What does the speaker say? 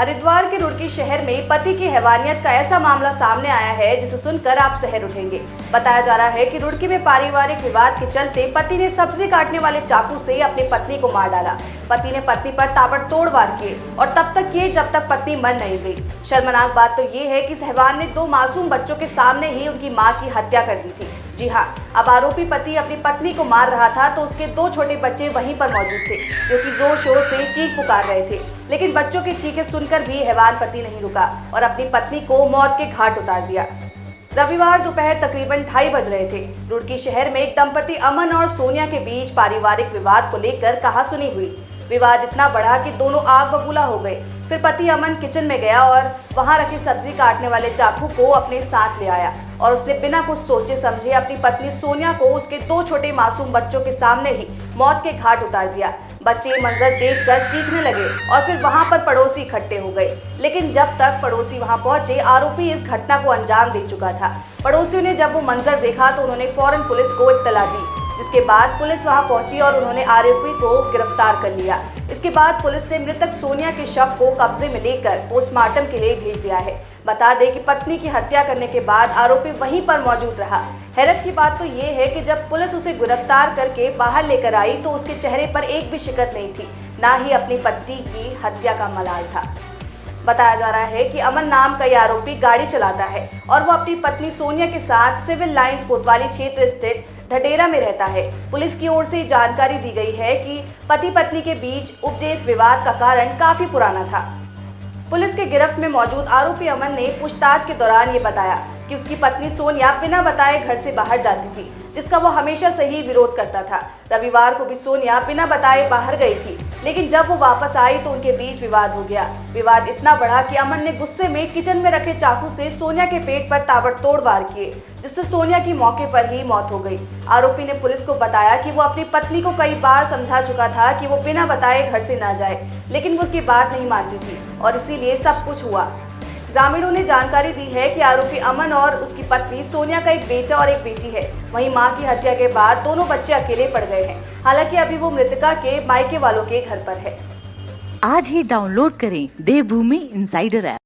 हरिद्वार के रुड़की शहर में पति की हैवानियत का ऐसा मामला सामने आया है जिसे सुनकर आप सहर उठेंगे। बताया जा रहा है कि रुड़की में पारिवारिक विवाद के चलते पति ने सब्जी काटने वाले चाकू से अपनी पत्नी को मार डाला। पति ने पत्नी पर ताबड़तोड़ वार किए और तब तक किए जब तक पत्नी मर नहीं गई। शर्मनाक बात तो ये है कि सहवान ने 2 मासूम बच्चों के सामने ही उनकी मां की हत्या कर दी थी। जी हाँ, अब आरोपी पति अपनी पत्नी को मार रहा था तो उसके 2 छोटे बच्चे वहीं पर मौजूद थे, जो कि जोर शोर से चीख पुकार रहे थे। लेकिन बच्चों की चीखें सुनकर भी हैवान पति नहीं रुका और अपनी पत्नी को मौत के घाट उतार दिया। रविवार दोपहर तकरीबन 2:30 बज रहे थे। रुड़की शहर में एक दंपति अमन और सोनिया के बीच पारिवारिक विवाद को लेकर कहासुनी हुई। विवाद इतना बढ़ा कि दोनों आग बबूला हो गए। फिर पति अमन किचन में गया और वहां रखे सब्जी काटने वाले चाकू को अपने साथ ले आया और उसने बिना कुछ सोचे समझे अपनी पत्नी सोनिया को उसके 2 छोटे मासूम बच्चों के सामने ही मौत के घाट उतार दिया। बच्चे ये मंजर देखकर चीखने लगे और फिर वहां पर पड़ोसी इकट्ठे हो गए। लेकिन जब तक पड़ोसी वहां पहुंचे, आरोपी इस घटना को अंजाम दे चुका था। पड़ोसियों ने जब वो मंजर देखा तो उन्होंने फौरन पुलिस को इत्तला दी, जिसके बाद पुलिस वहां पहुंची और उन्होंने आरोपी को गिरफ्तार कर लिया। इसके बाद पुलिस ने मृतक सोनिया के शव को कब्जे में लेकर पोस्टमार्टम के लिए भेज दिया है। बता दें कि पत्नी की हत्या करने के बाद आरोपी वहीं पर मौजूद रहा। हैरत की बात तो ये है कि जब पुलिस उसे गिरफ्तार करके बाहर लेकर आई तो उसके चेहरे पर एक भी शिकन नहीं थी, ना ही अपनी पत्नी की हत्या का मलाल था। बताया जा रहा है कि अमन नाम का ये आरोपी गाड़ी चलाता है और वो अपनी पत्नी सोनिया के साथ सिविल लाइंस कोतवाली क्षेत्र स्थित ढडेरा में रहता है। पुलिस की ओर से जानकारी दी गई है कि पति पत्नी के बीच उपजे इस विवाद का कारण काफी पुराना था। पुलिस के गिरफ्त में मौजूद आरोपी अमन ने पूछताछ के दौरान ये बताया कि उसकी पत्नी सोनिया बिना बताए घर से बाहर जाती थी, जिसका वो हमेशा से ही विरोध करता था। रविवार को भी सोनिया बिना बताए बाहर गई थी, लेकिन जब वो वापस आई तो उनके बीच विवाद हो गया। विवाद इतना बढ़ा कि अमन ने गुस्से में किचन में रखे चाकू से सोनिया के पेट पर ताबड़तोड़ वार किए, जिससे सोनिया की मौके पर ही मौत हो गई। आरोपी ने पुलिस को बताया कि वो अपनी पत्नी को कई बार समझा चुका था कि वो बिना बताए घर से ना जाए, लेकिन वो उसकी बात नहीं मानती थी और इसीलिए सब कुछ हुआ। ग्रामीणों ने जानकारी दी है कि आरोपी अमन और उसकी पत्नी सोनिया का एक बेटा और एक बेटी है। वहीं मां की हत्या के बाद दोनों बच्चे अकेले पड़ गए हैं। हालांकि अभी वो मृतका के मायके वालों के घर पर है। आज ही डाउनलोड करें देवभूमि इंसाइडर ऐप।